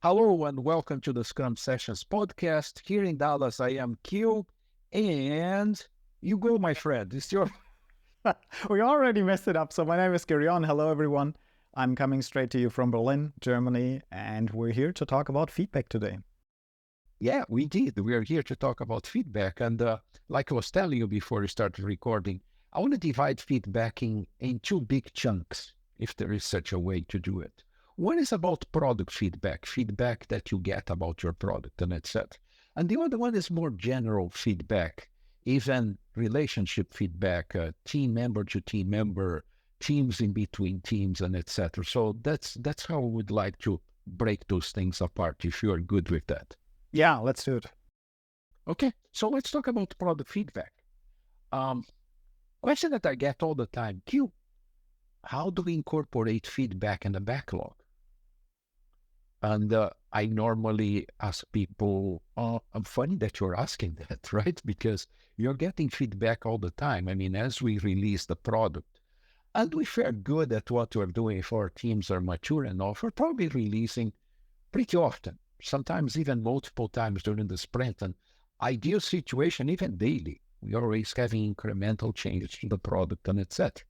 Hello and welcome to the Scrum Sessions podcast. Here in Dallas, I am Q, and you go, my friend. It's your We already messed it up. So my name is Gerion. Hello, everyone. I'm coming straight to you from Berlin, Germany, and we're here to talk about feedback today. Yeah, we did. We are here to talk about feedback, and like I was telling you before we started recording, I want to divide feedback in two big chunks, if there is such a way to do it. One is about product feedback, feedback that you get about your product and etc. And the other one is more general feedback, even relationship feedback, team member to team member, teams in between teams, and etc. So that's how I would like to break those things apart. If you are good with that. Yeah, let's do it. Okay, so let's talk about product feedback. Um, Question that I get all the time: Q, how do we incorporate feedback in the backlog? And I normally ask people, I'm funny that you're asking that, right? Because you're getting feedback all the time. I mean, as we release the product, and we feel good at what we're doing, if our teams are mature enough, we're probably releasing pretty often, sometimes even multiple times during the sprint. And ideal situation, even daily, we always having incremental changes to the product and etc.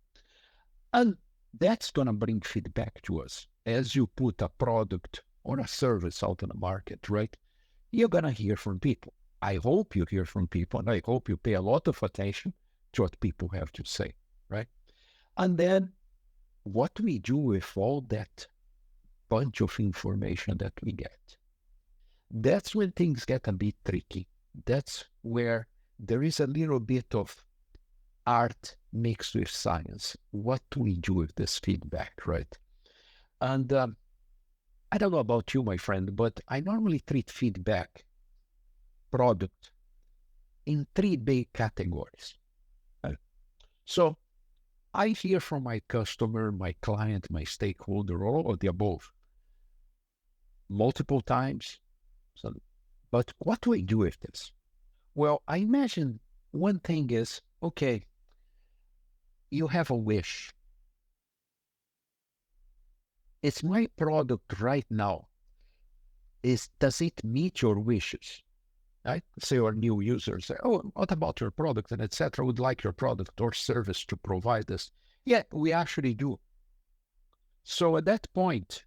And that's going to bring feedback to us. As you put a product or a service out in the market, right? You're going to hear from people. I hope you hear from people, and I hope you pay a lot of attention to what people have to say, right? And then what we do with all that bunch of information that we get, that's when things get a bit tricky. That's where there is a little bit of art mixed with science. What do we do with this feedback, right? And I don't know about you, my friend, but I normally treat feedback product in three big categories. Right? So I hear from my customer, my client, my stakeholder, all of the above, multiple times. So, but what do I do with this? Well, I imagine one thing is, okay, you have a wish. It's my product right now. Does it meet your wishes? Right? Say our new users say, oh, what about your product and etc. Would like your product or service to provide this. Yeah, we actually do. So at that point,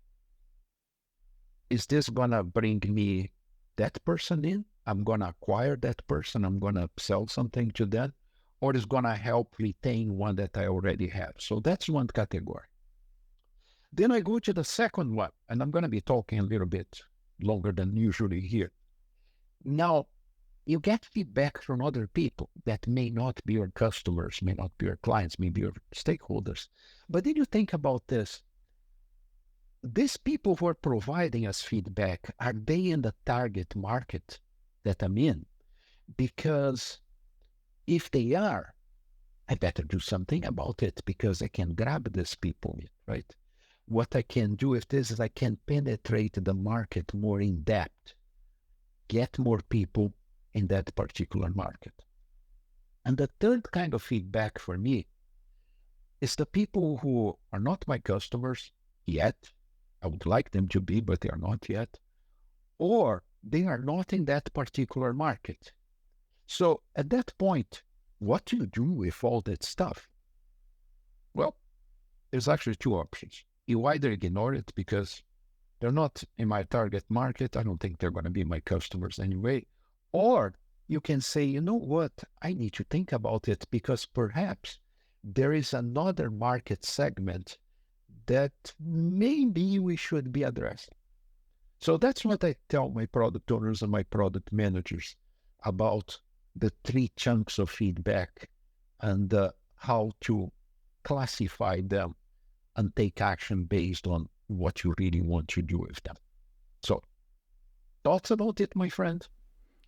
is this gonna bring me that person in? I'm gonna acquire that person. I'm gonna sell something to them, or is gonna help retain one that I already have. So that's one category. Then I go to the second one, and I'm gonna be talking a little bit longer than usually here. Now, you get feedback from other people that may not be your customers, may not be your clients, may be your stakeholders. But then you think about this. These people who are providing us feedback, are they in the target market that I'm in? Because if they are, I better do something about it because I can grab these people, right? What I can do with this is I can penetrate the market more in depth, get more people in that particular market. And the third kind of feedback for me is the people who are not my customers yet. I would like them to be, but they are not yet. Or they are not in that particular market. So at that point, what do you do with all that stuff? Well, there's actually two options. You either ignore it because they're not in my target market. I don't think they're going to be my customers anyway. Or you can say, you know what? I need to think about it because perhaps there is another market segment that maybe we should be addressing. So that's what I tell my product owners and my product managers about the three chunks of feedback and how to classify them and take action based on what you really want to do with them. So, thoughts about it, my friend?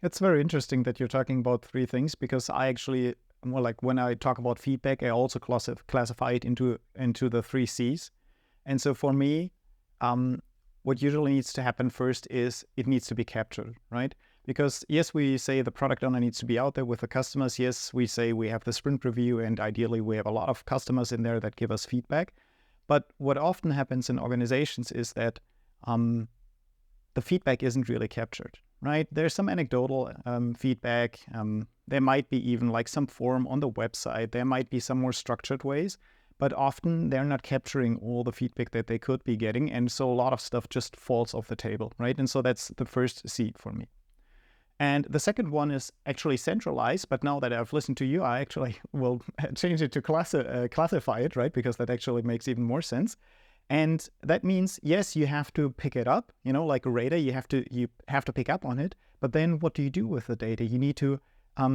It's very interesting that you're talking about three things because I actually, well, like when I talk about feedback, I also classify it into the three C's. And so for me, what usually needs to happen first is it needs to be captured, right? Because yes, we say the product owner needs to be out there with the customers. Yes, we say we have the sprint review, and ideally we have a lot of customers in there that give us feedback. But what often happens in organizations is that the feedback isn't really captured, right? There's some anecdotal feedback. There might be even like some form on the website. There might be some more structured ways, but often they're not capturing all the feedback that they could be getting. And so a lot of stuff just falls off the table, right? And so that's the first C for me. And the second one is actually centralized. But now that I've listened to you, I actually will change it to classify it, right? Because that actually makes even more sense. And that means, yes, you have to pick it up, like a radar, you have to pick up on it. But then what do you do with the data? You need to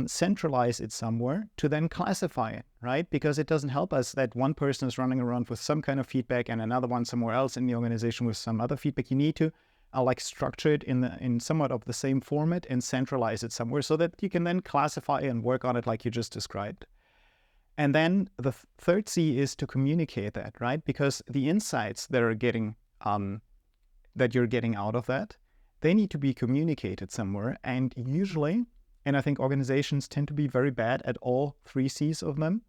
centralize it somewhere to then classify it, right? Because it doesn't help us that one person is running around with some kind of feedback and another one somewhere else in the organization with some other feedback. You need to structure it in somewhat of the same format and centralize it somewhere so that you can then classify and work on it like you just described. And then the third C is to communicate that, right? Because the insights that are getting that you're getting out of that, they need to be communicated somewhere. And usually, and I think organizations tend to be very bad at all three C's of them,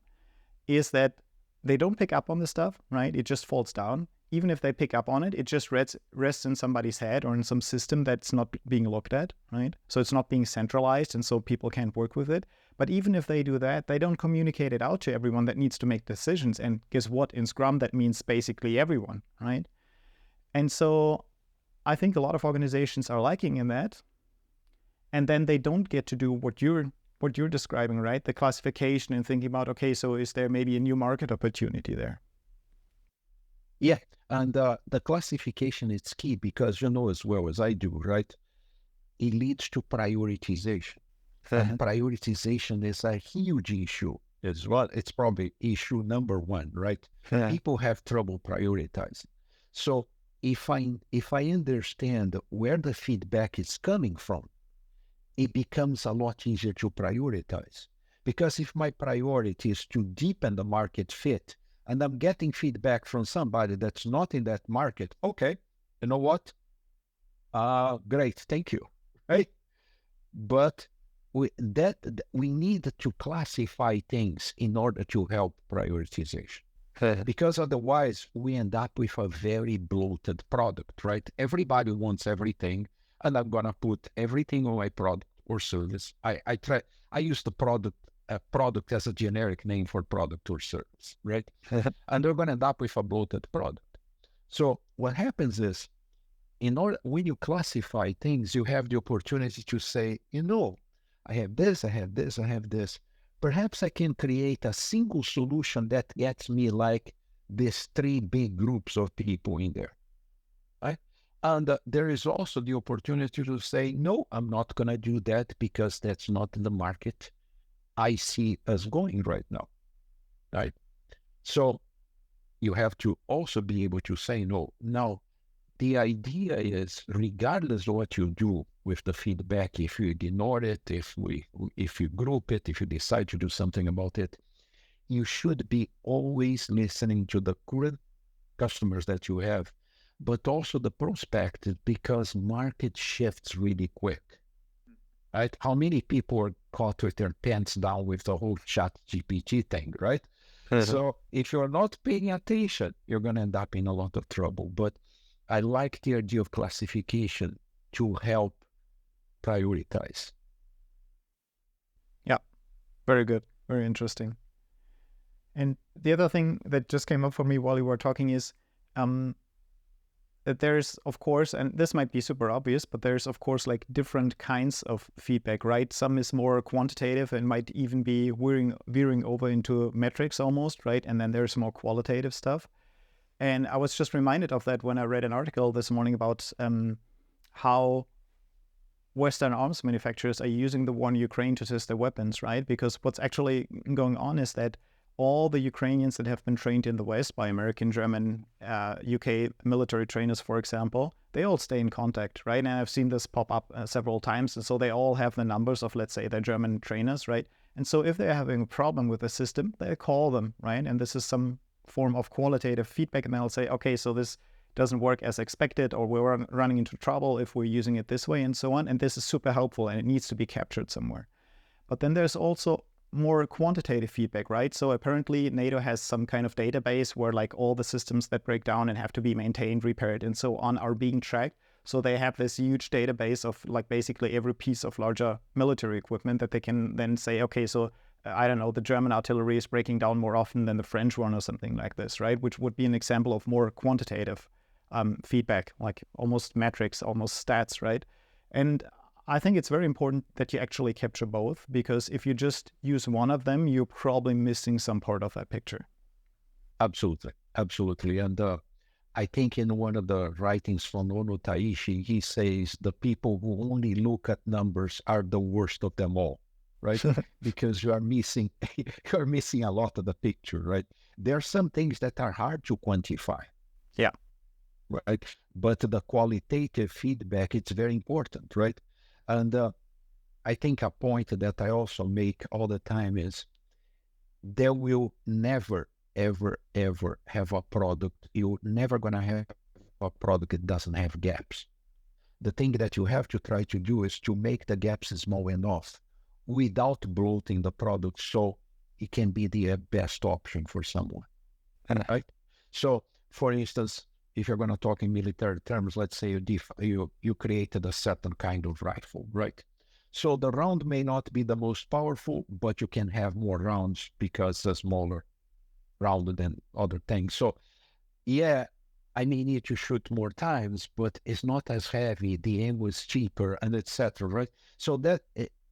is that they don't pick up on the stuff, right? It just falls down. Even if they pick up on it, it just rests in somebody's head or in some system that's not being looked at, right? So it's not being centralized, and so people can't work with it. But even if they do that, they don't communicate it out to everyone that needs to make decisions. And guess what? In Scrum, that means basically everyone, right? And so I think a lot of organizations are lacking in that. And then they don't get to do what you're describing, right? The classification and thinking about, okay, so is there maybe a new market opportunity there? Yeah, and the classification is key because as well as I do, right? It leads to prioritization. And prioritization is a huge issue as well. It's probably issue number one, right? People have trouble prioritizing. So if I understand where the feedback is coming from, it becomes a lot easier to prioritize. Because if my priority is to deepen the market fit, and I'm getting feedback from somebody that's not in that market, okay, you know what? Great, thank you, right? But we need to classify things in order to help prioritization. Because otherwise, we end up with a very bloated product, right? Everybody wants everything, and I'm going to put everything on my product or service. I use the product as a generic name for product or service, right? And they're going to end up with a bloated product. So what happens is, when you classify things, you have the opportunity to say, I have this, I have this, I have this. Perhaps I can create a single solution that gets me like these three big groups of people in there, right? And there is also the opportunity to say, no, I'm not going to do that because that's not the market I see us going right now, right? So you have to also be able to say no. Now, the idea is, regardless of what you do with the feedback, if you ignore it, if you group it, if you decide to do something about it, you should be always listening to the current customers that you have, but also the prospective, because market shifts really quick, right? How many people are caught with their pants down with the whole ChatGPT thing, right? So if you're not paying attention, you're going to end up in a lot of trouble. But I like the idea of classification to help prioritize. Yeah, very good. Very interesting. And the other thing that just came up for me while you were talking is that there's, of course, and this might be super obvious, but there's, of course, like different kinds of feedback, right? Some is more quantitative and might even be veering over into metrics almost, right? And then there's more qualitative stuff. And I was just reminded of that when I read an article this morning about how Western arms manufacturers are using the war in Ukraine to test their weapons, right? Because what's actually going on is that all the Ukrainians that have been trained in the West by American, German, UK military trainers, for example, they all stay in contact, right? And I've seen this pop up several times. And so they all have the numbers of, let's say, their German trainers, right? And so if they're having a problem with the system, they call them, right? And this is some form of qualitative feedback. And they'll say, okay, so this doesn't work as expected, or we're running into trouble if we're using it this way and so on. And this is super helpful and it needs to be captured somewhere. But then there's also more quantitative feedback, right? So apparently NATO has some kind of database where like all the systems that break down and have to be maintained, repaired, and so on are being tracked So they have this huge database of like basically every piece of larger military equipment that they can then say, okay, so I don't know, the German artillery is breaking down more often than the French one or something like this, right? Which would be an example of more quantitative feedback, like almost metrics, almost stats, right? And I think it's very important that you actually capture both, because if you just use one of them, you're probably missing some part of that picture. Absolutely. Absolutely. And I think in one of the writings from Ono Taishi, he says the people who only look at numbers are the worst of them all, right? Because you are missing a lot of the picture, right? There are some things that are hard to quantify. Yeah. Right. But the qualitative feedback, it's very important, right? And I think a point that I also make all the time is there will never, ever, ever have a product. You're never going to have a product that doesn't have gaps. The thing that you have to try to do is to make the gaps small enough without bloating the product so it can be the best option for someone. Right? So, for instance, if you're going to talk in military terms, let's say you created a certain kind of rifle, right? So the round may not be the most powerful, but you can have more rounds because it's a smaller round than other things. So yeah, I may need to shoot more times, but it's not as heavy. The ammo is cheaper, and etc. Right? So that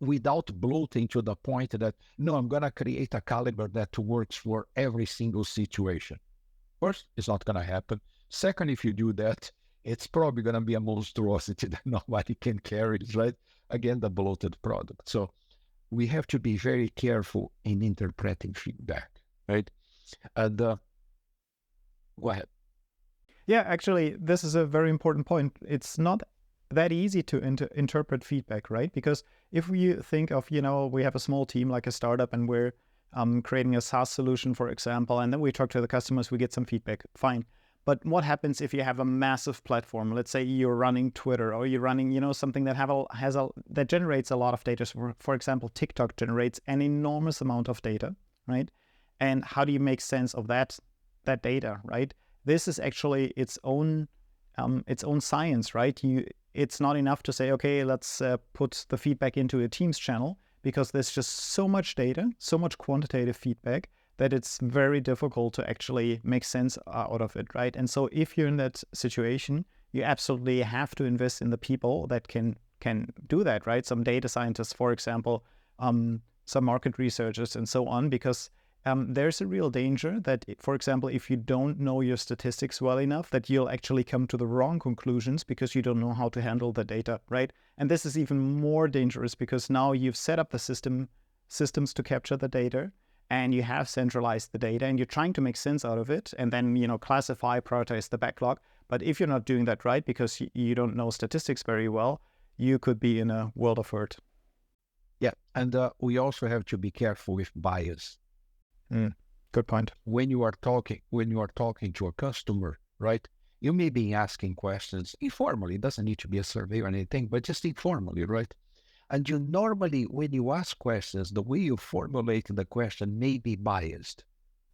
without bloating to the point that no, I'm going to create a caliber that works for every single situation. First, it's not going to happen. Second, if you do that, it's probably going to be a monstrosity that nobody can carry, right? Again, the bloated product. So we have to be very careful in interpreting feedback, right? And go ahead. Yeah, actually, this is a very important point. It's not that easy to interpret feedback, right? Because if we think of, we have a small team like a startup and we're creating a SaaS solution, for example, and then we talk to the customers, we get some feedback, fine. But what happens if you have a massive platform? Let's say you're running Twitter or you're running, something that that generates a lot of data. So for example, TikTok generates an enormous amount of data, right? And how do you make sense of that data, right? This is actually its own science, right? It's not enough to say, okay, let's put the feedback into a Teams channel, because there's just so much data, so much quantitative feedback that it's very difficult to actually make sense out of it, right? And so if you're in that situation, you absolutely have to invest in the people that can do that, right? Some data scientists, for example, some market researchers and so on, because there's a real danger that, for example, if you don't know your statistics well enough, that you'll actually come to the wrong conclusions because you don't know how to handle the data, right? And this is even more dangerous because now you've set up the systems to capture the data, and you have centralized the data, and you're trying to make sense out of it, and then, classify, prioritize the backlog. But if you're not doing that right, because you don't know statistics very well, you could be in a world of hurt. Yeah, and we also have to be careful with bias. Good point. When you are talking to a customer, right? You may be asking questions informally. It doesn't need to be a survey or anything, but just informally, right? And you normally, when you ask questions, the way you formulate the question may be biased,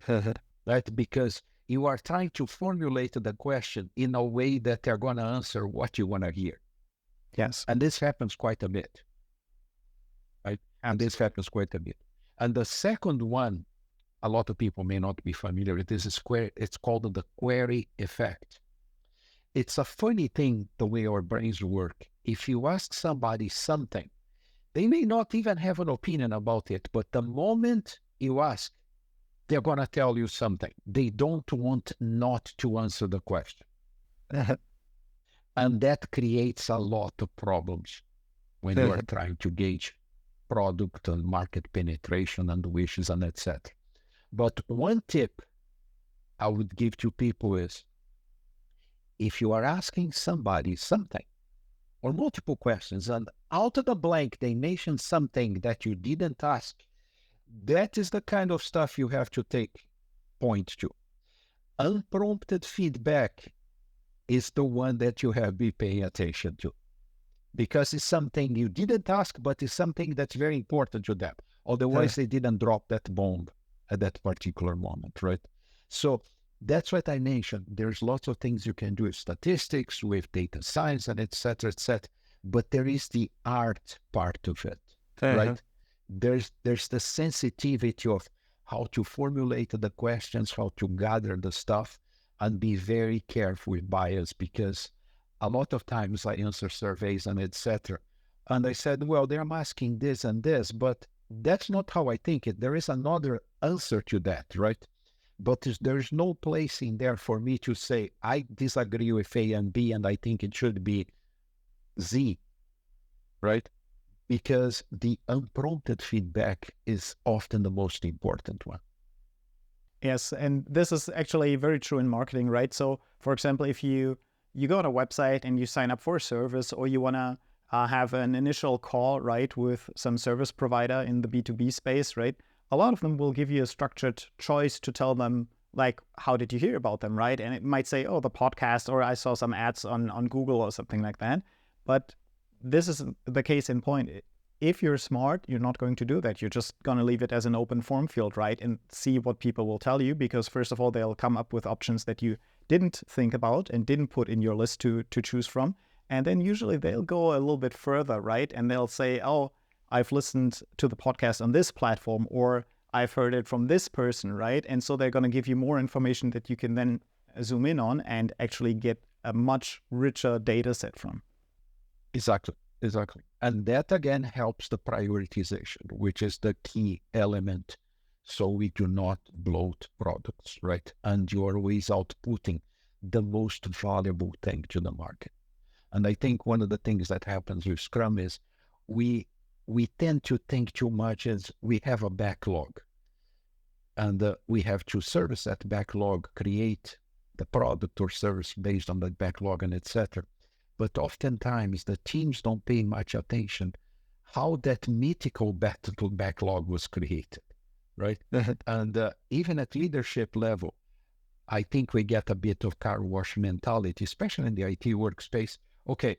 right? Because you are trying to formulate the question in a way that they're going to answer what you want to hear. Yes. And this happens quite a bit, right? And this happens quite a bit. And the second one, a lot of people may not be familiar with this, it's called the query effect. It's a funny thing, the way our brains work. If you ask somebody something, they may not even have an opinion about it, but the moment you ask, they're going to tell you something. They don't want not to answer the question. And that creates a lot of problems when you are trying to gauge product and market penetration and wishes and etc. But one tip I would give to people is, if you are asking somebody something or multiple questions and out of the blank they mention something that you didn't ask, that is the kind of stuff you have to take point to. Unprompted feedback is the one that you have to be paying attention to, because it's something you didn't ask, but it's something that's very important to them. Otherwise, they didn't drop that bomb at that particular moment, right? So that's what I mentioned. There's lots of things you can do with statistics, with data science, and et cetera, et cetera. But there is the art part of it, right? There's the sensitivity of how to formulate the questions, how to gather the stuff, and be very careful with bias, because a lot of times I answer surveys and et cetera. And I said, well, they're asking this and this, but that's not how I think it. There is another answer to that, right? But there's no place in there for me to say, I disagree with A and B, and I think it should be Z, right? Because the unprompted feedback is often the most important one. Yes, and this is actually very true in marketing, right? So, for example, if you go on a website and you sign up for a service, or you want to have an initial call, right, with some service provider in the B2B space, right? A lot of them will give you a structured choice to tell them, like, how did you hear about them, right? And it might say, oh, the podcast, or I saw some ads on Google or something like that. But this is the case in point. If you're smart, you're not going to do that. You're just going to leave it as an open form field, right? And see what people will tell you, because first of all, they'll come up with options that you didn't think about and didn't put in your list to choose from. And then usually they'll go a little bit further, right? And they'll say, oh, I've listened to the podcast on this platform, or I've heard it from this person, right? And so they're going to give you more information that you can then zoom in on and actually get a much richer data set from. Exactly. And that again helps the prioritization, which is the key element, so we do not bloat products, right? And you're always outputting the most valuable thing to the market. And I think one of the things that happens with Scrum is we tend to think too much as we have a backlog, and we have to service that backlog, create the product or service based on that backlog, and etc. But oftentimes the teams don't pay much attention how that mythical backlog was created, right? And even at leadership level, I think we get a bit of car wash mentality, especially in the IT workspace. Okay,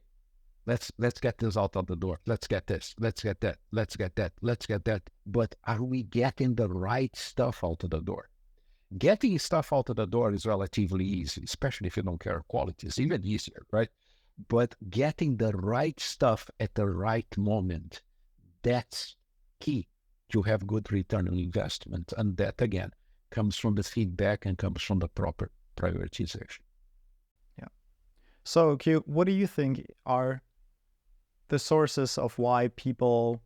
let's get this out of the door. Let's get this. Let's get that. Let's get that. Let's get that. But are we getting the right stuff out of the door? Getting stuff out of the door is relatively easy, especially if you don't care quality. It's even easier, right? But getting the right stuff at the right moment, that's key to have good return on investment. And that, again, comes from the feedback and comes from the proper prioritization. Yeah. So, Q, what do you think are the sources of why people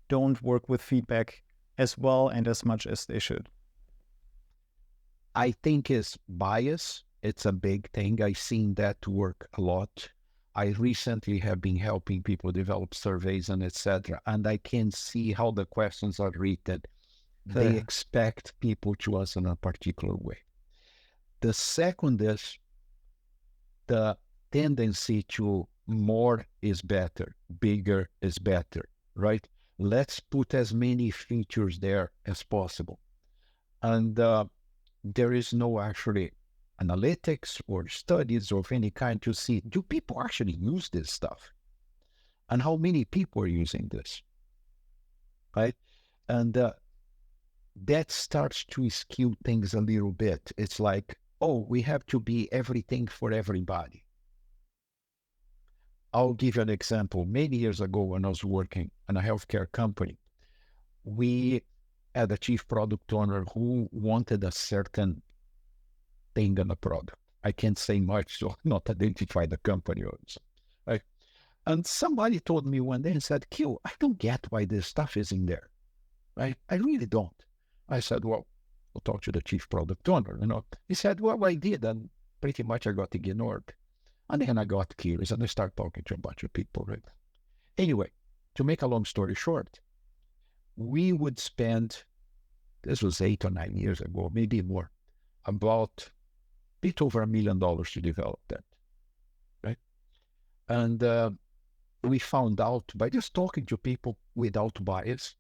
don't work with feedback as well and as much as they should? I think is bias. It's a big thing. I've seen that work a lot. I recently have been helping people develop surveys and etc. And I can see how the questions are written. They expect people to answer in a particular way. The second is the tendency to more is better, bigger is better, right? Let's put as many features there as possible. And there is no actually analytics or studies of any kind to see, do people actually use this stuff? And how many people are using this, right? And that starts to skew things a little bit. It's like, oh, we have to be everything for everybody. I'll give you an example. Many years ago when I was working in a healthcare company, we had a chief product owner who wanted a certain thing on a product. I can't say much, so not identify the company also, right? And somebody told me one day and said, Q, I don't get why this stuff is in there, right? I really don't. I said, well, we'll talk to the chief product owner, He said, well, I did, and pretty much I got ignored. And then I got curious, and I started talking to a bunch of people, right? Anyway, to make a long story short, we would spend, this was 8 or 9 years ago, maybe more, about a bit over $1 million to develop that, right? And we found out by just talking to people without bias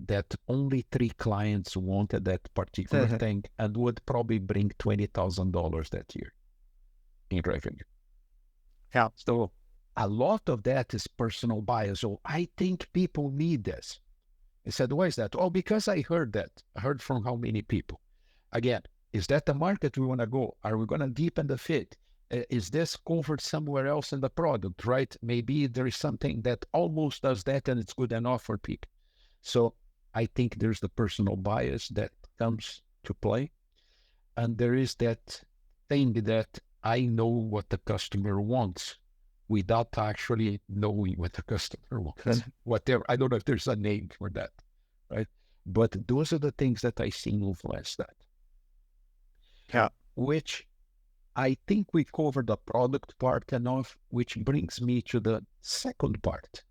that only 3 clients wanted that particular thing and would probably bring $20,000 that year in revenue. Yeah. So a lot of that is personal bias. So I think people need this. I said, why is that? Oh, because I heard that. I heard from how many people? Again, Is that the market we want to go? Are we going to deepen the fit? Is this covered somewhere else in the product, right? Maybe there is something that almost does that and it's good enough for people. So I think there's the personal bias that comes to play. And there is that thing that I know what the customer wants without actually knowing what the customer wants. Whatever. I don't know if there's a name for that, right? But those are the things that I see influence that. Yeah. Which I think we covered the product part enough, which brings me to the second part.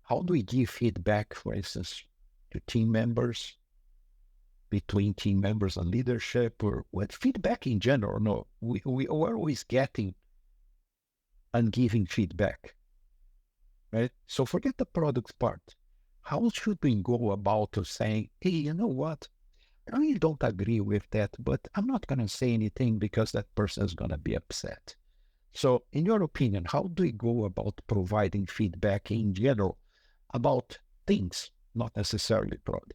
How do we give feedback, for instance, to team members, between team members and leadership, or what feedback in general? No, we are always getting and giving feedback, right? So forget the product part. How should we go about saying, hey, you know what? I really don't agree with that, but I'm not going to say anything because that person is going to be upset. So in your opinion, how do we go about providing feedback in general about things, not necessarily product?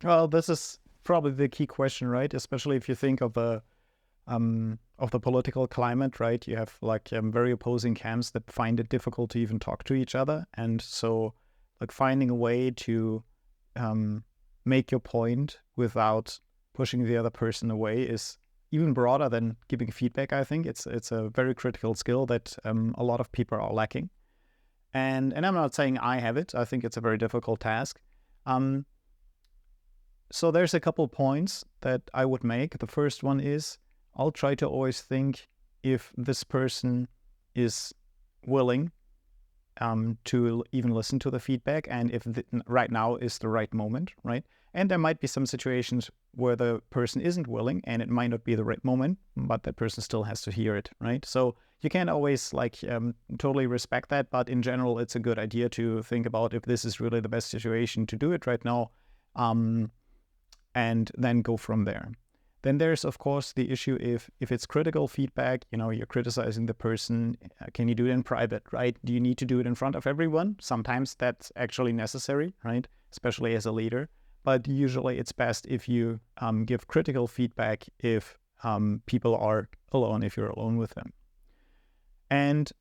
Well, this is probably the key question, right? Especially if you think of the political climate, right? You have like very opposing camps that find it difficult to even talk to each other, and so like finding a way to make your point without pushing the other person away is even broader than giving feedback. I think it's a very critical skill that a lot of people are lacking, and I'm not saying I have it. I think it's a very difficult task. So there's a couple points that I would make. The first one is I'll try to always think if this person is willing to even listen to the feedback, and if right now is the right moment, right? And there might be some situations where the person isn't willing and it might not be the right moment, but that person still has to hear it, right? So you can't always like totally respect that, but in general, it's a good idea to think about if this is really the best situation to do it right now, and then go from there. Then there's, of course, the issue if it's critical feedback, you know, you're criticizing the person, can you do it in private, right? Do you need to do it in front of everyone? Sometimes that's actually necessary, right? Especially as a leader. But usually it's best if you give critical feedback if people are alone, if you're alone with them. And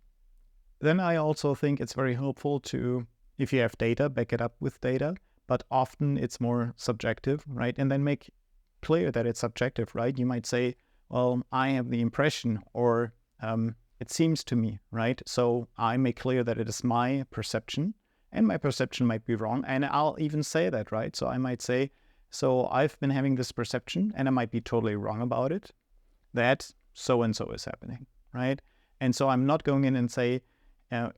then I also think it's very helpful to, if you have data, back it up with data, but often it's more subjective, right? And then make clear that it's subjective, right? You might say, well, I have the impression, or it seems to me, right? So I make clear that it is my perception, and my perception might be wrong. And I'll even say that, right? So I might say, so I've been having this perception, and I might be totally wrong about it, that so-and-so is happening, right? And so I'm not going in and say,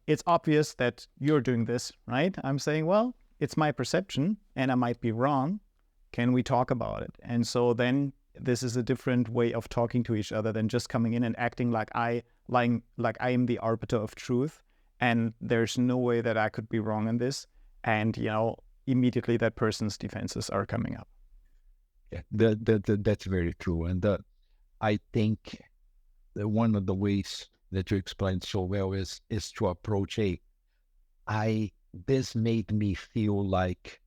it's obvious that you're doing this, right? I'm saying, well, it's my perception, and I might be wrong. Can we talk about it? And so then this is a different way of talking to each other than just coming in and acting like I am the arbiter of truth, and there's no way that I could be wrong in this. And, you know, immediately that person's defenses are coming up. Yeah, that's very true. And I think that one of the ways that you explained so well is to approach this made me feel like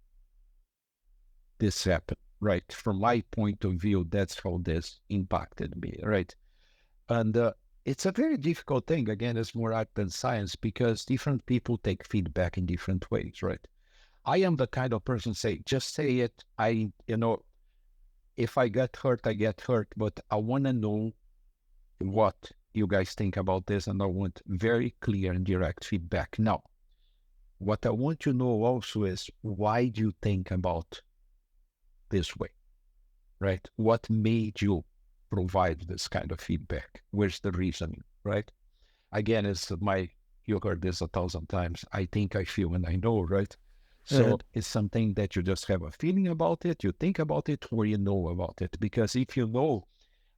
this happened, right? From my point of view, that's how this impacted me, right? And it's a very difficult thing. Again, it's more art than science because different people take feedback in different ways, right? I am the kind of person just say it. If I get hurt, I get hurt, but I want to know what you guys think about this, and I want very clear and direct feedback. Now, what I want to know also is why do you think about this way, right? What made you provide this kind of feedback? Where's the reasoning, right? Again, you heard this 1,000 times. I think, I feel, and I know, right? So it's something that you just have a feeling about it, you think about it, or you know about it. Because if you know,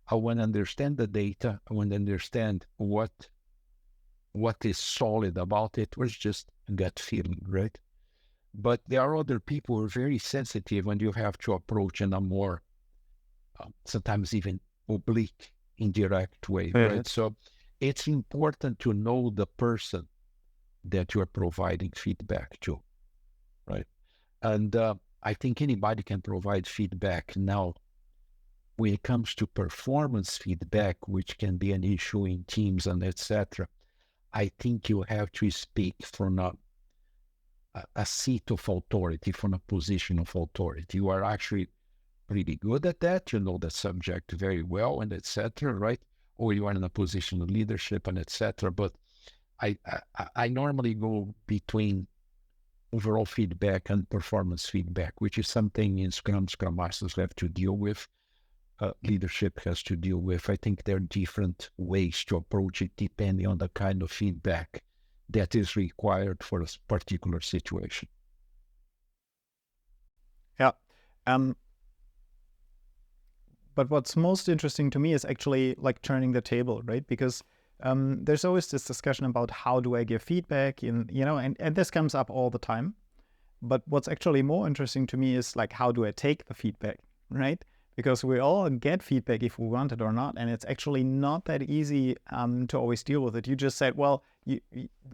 I want to understand the data, I want to understand what is solid about it, or it's just a gut feeling, right? But there are other people who are very sensitive, and you have to approach in a more, sometimes even oblique, indirect way, right? So it's important to know the person that you're providing feedback to, right? And I think anybody can provide feedback now when it comes to performance feedback, which can be an issue in teams and etc., I think you have to speak from a seat of authority, from a position of authority. You are actually pretty good at that. You know the subject very well and etc., right? Or you are in a position of leadership and etc. But I normally go between overall feedback and performance feedback, which is something in Scrum Masters have to deal with. Leadership has to deal with. I think there are different ways to approach it depending on the kind of feedback that is required for a particular situation. Yeah. But what's most interesting to me is actually like turning the table, right? Because there's always this discussion about how do I give feedback, and this comes up all the time. But what's actually more interesting to me is like, how do I take the feedback, right? Because we all get feedback if we want it or not, and it's actually not that easy to always deal with it. You just said, well, you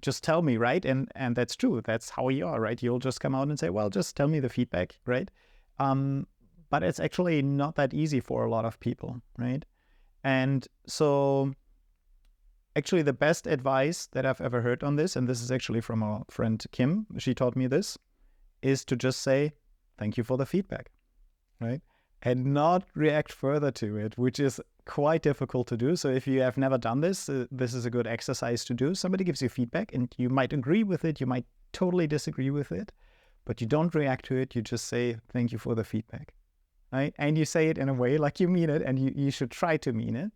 just tell me, right? And that's true. That's how you are, right? You'll just come out and say, well, just tell me the feedback, right? But it's actually not that easy for a lot of people, right? And so actually the best advice that I've ever heard on this, and this is actually from our friend Kim, she taught me this, is to just say, thank you for the feedback, right? And not react further to it, which is quite difficult to do. So if you have never done this, this is a good exercise to do. Somebody gives you feedback and you might agree with it, you might totally disagree with it, but you don't react to it. You just say, thank you for the feedback, right? And you say it in a way like you mean it, and you should try to mean it.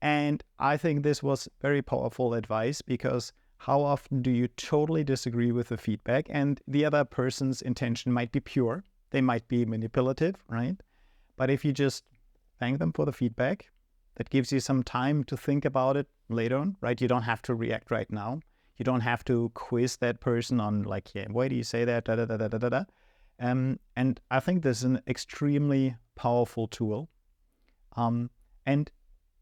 And I think this was very powerful advice, because how often do you totally disagree with the feedback and the other person's intention might be pure, they might be manipulative, right? But if you just thank them for the feedback, that gives you some time to think about it later on, right? You don't have to react right now. You don't have to quiz that person on like, yeah, why do you say that? Da, da, da, da, da, da. And I think this is an extremely powerful tool. And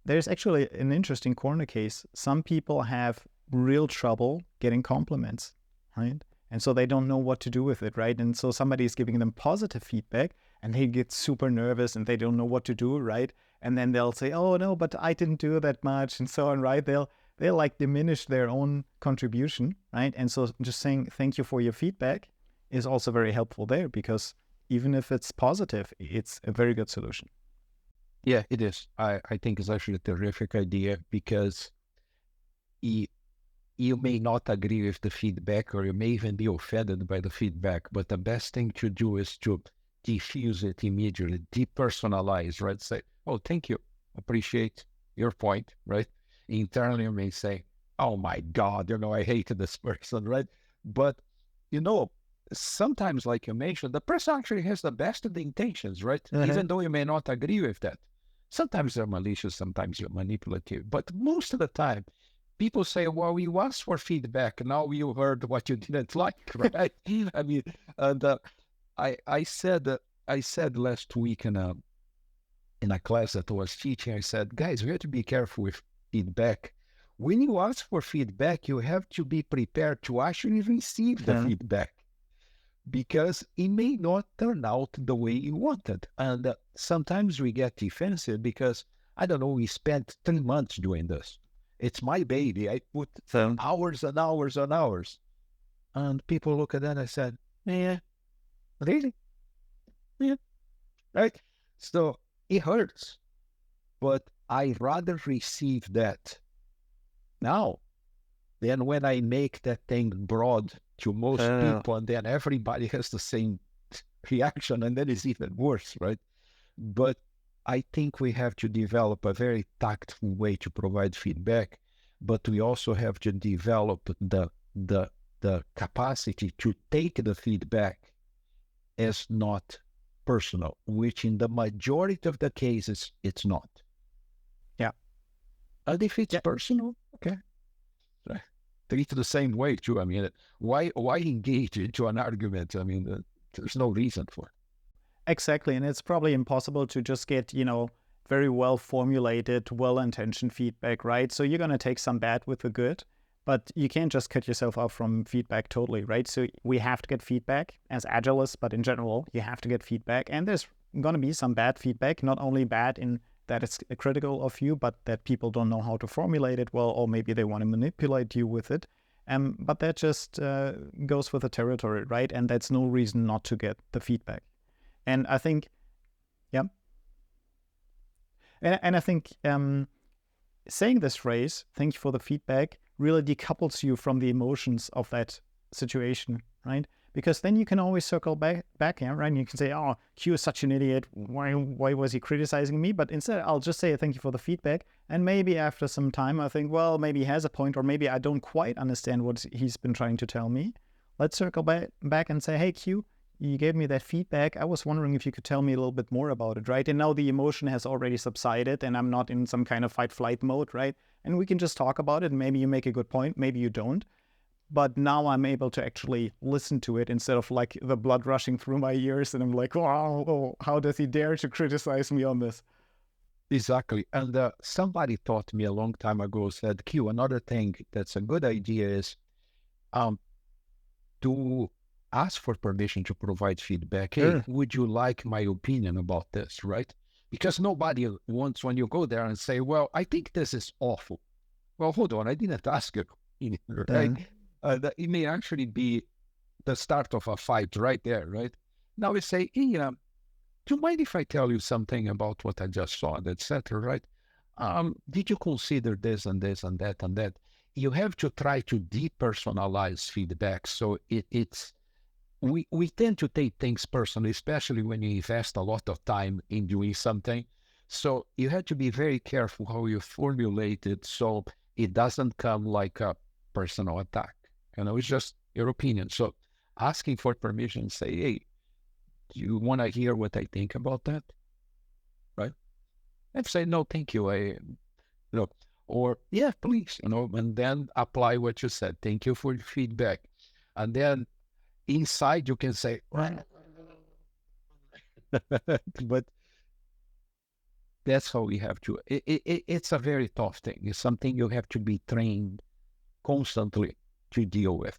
there's actually an interesting corner case. Some people have real trouble getting compliments, right? And so they don't know what to do with it, right? And so somebody is giving them positive feedback and they get super nervous and they don't know what to do, right? And then they'll say, oh no, but I didn't do that much and so on, right? They'll like diminish their own contribution, right? And so just saying thank you for your feedback is also very helpful there, because even if it's positive, it's a very good solution. Yeah, it is. I think it's actually a terrific idea, because you may not agree with the feedback, or you may even be offended by the feedback, but the best thing to do is to diffuse it immediately, depersonalize, right? Say, oh, thank you, appreciate your point, right? Internally, you may say, oh my God, I hated this person, right? But, sometimes, like you mentioned, the person actually has the best of the intentions, right? Even though you may not agree with that. Sometimes they're malicious, sometimes you're manipulative, but most of the time, people say, well, you asked for feedback, now you heard what you didn't like, right? I mean, and I said last week in a class that I was teaching, I said, guys, we have to be careful with feedback. When you ask for feedback, you have to be prepared to actually receive the feedback, because it may not turn out the way you wanted. And sometimes we get defensive because, I don't know, we spent 3 months doing this. It's my baby. I put hours and hours and hours. And people look at that and I said, yeah, really? Yeah, right? So it hurts. But I rather receive that now than when I make that thing broad to most people, and then everybody has the same reaction, and then it's even worse, right? But I think we have to develop a very tactful way to provide feedback, but we also have to develop the capacity to take the feedback as not personal, which in the majority of the cases, it's not. Yeah. And if it's personal, okay. Treat it the same way too. I mean, why engage into an argument? I mean, there's no reason for it. Exactly. And it's probably impossible to just get, very well formulated, well-intentioned feedback, right? So you're going to take some bad with the good, but you can't just cut yourself off from feedback totally, right? So we have to get feedback as Agilists, but in general, you have to get feedback. And there's going to be some bad feedback, not only bad in that it's critical of you, but that people don't know how to formulate it well, or maybe they want to manipulate you with it. But that just goes with the territory, right? And that's no reason not to get the feedback. And I think, yeah. And I think saying this phrase, thank you for the feedback, really decouples you from the emotions of that situation, right? Because then you can always circle back, yeah, right? And you can say, oh, Q is such an idiot. Why was he criticizing me? But instead, I'll just say thank you for the feedback. And maybe after some time, I think, well, maybe he has a point, or maybe I don't quite understand what he's been trying to tell me. Let's circle back and say, hey, Q, you gave me that feedback. I was wondering if you could tell me a little bit more about it, right? And now the emotion has already subsided and I'm not in some kind of fight-flight mode, right? And we can just talk about it. Maybe you make a good point, maybe you don't. But now I'm able to actually listen to it instead of like the blood rushing through my ears. And I'm like, wow, how does he dare to criticize me on this? Exactly. And somebody taught me a long time ago, said, Q, another thing that's a good idea is to ask for permission to provide feedback. Hey, Sure. would you like my opinion about this, right? Because nobody wants when you go there and say, well, I think this is awful. Well, hold on, I didn't ask you, right? It may actually be the start of a fight right there, right? Now we say, hey, do you mind if I tell you something about what I just saw, etc., right? Did you consider this and this and that and that? You have to try to depersonalize feedback. So we tend to take things personally, especially when you invest a lot of time in doing something. So you have to be very careful how you formulate it so it doesn't come like a personal attack. It's just your opinion. So asking for permission, say, hey, do you want to hear what I think about that? Right? And say, no, thank you. Or yeah, please, and then apply what you said. Thank you for your feedback. And then inside you can say, but that's how we have to. It's a very tough thing. It's something you have to be trained constantly to deal with.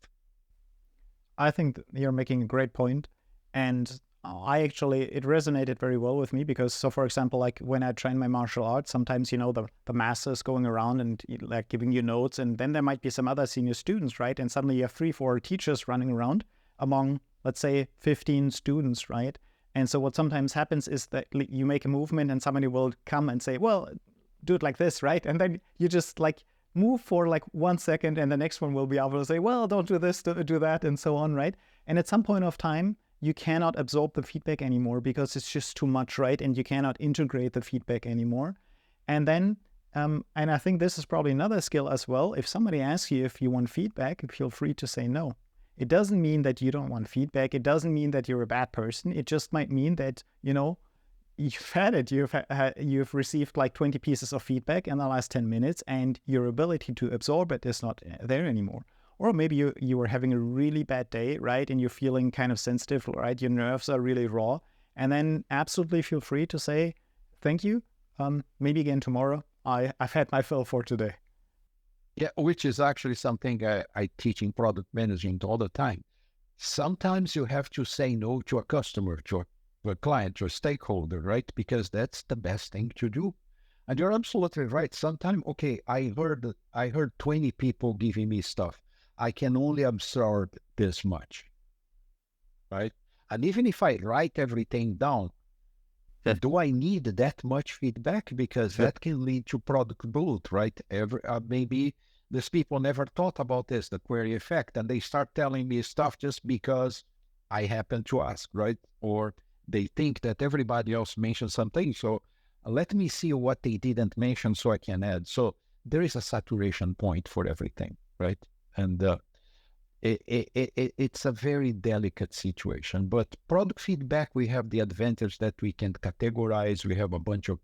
I think you're making a great point. And it resonated very well with me because, so for example, like when I train my martial arts, sometimes, the master is going around and like giving you notes, and then there might be some other senior students, right? And suddenly you have 3-4 teachers running around among, let's say, 15 students, right? And so what sometimes happens is that you make a movement and somebody will come and say, well, do it like this, right? And then you just like move for like 1 second and the next one will be able to say, well, don't do this, do that, and so on, right? And at some point of time, you cannot absorb the feedback anymore because it's just too much, right? And you cannot integrate the feedback anymore. And then, and I think this is probably another skill as well. If somebody asks you if you want feedback, feel free to say no. It doesn't mean that you don't want feedback. It doesn't mean that you're a bad person. It just might mean that, you've had it. You've received like 20 pieces of feedback in the last 10 minutes and your ability to absorb it is not there anymore. Or maybe you were having a really bad day, right? And you're feeling kind of sensitive, right? Your nerves are really raw. And then absolutely feel free to say, thank you. Maybe again tomorrow. I've had my fill for today. Yeah, which is actually something I teach in product management all the time. Sometimes you have to say no to a customer, to a client, to a stakeholder, right? Because that's the best thing to do. And you're absolutely right. Sometimes, okay, I heard 20 people giving me stuff. I can only absorb this much, right? And even if I write everything down, do I need that much feedback? Because that can lead to product bloat, right? Maybe these people never thought about this, the query effect, and they start telling me stuff just because I happen to ask, right? Or they think that everybody else mentioned something, so let me see what they didn't mention so I can add. So there is a saturation point for everything, right? And it's a very delicate situation. But product feedback, we have the advantage that we can categorize. We have a bunch of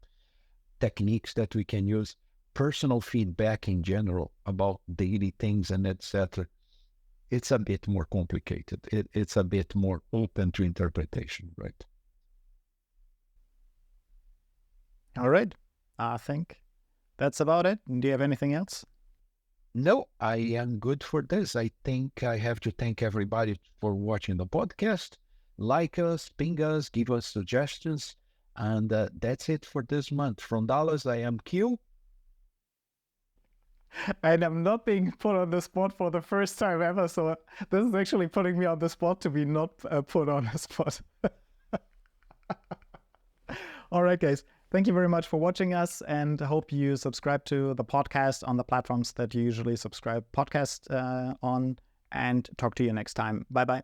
techniques that we can use. Personal feedback in general about daily things and etc. It's a bit more complicated. It's a bit more open to interpretation, right? All right. I think that's about it. Do you have anything else? No, I am good for this. I think I have to thank everybody for watching the podcast. like us, ping us, give us suggestions. And that's it for this month. From Dallas, I am Q. And I'm not being put on the spot for the first time ever. So this is actually putting me on the spot to be not put on the spot. All right, guys. Thank you very much for watching us, and I hope you subscribe to the podcast on the platforms that you usually subscribe podcast on, and talk to you next time. Bye-bye.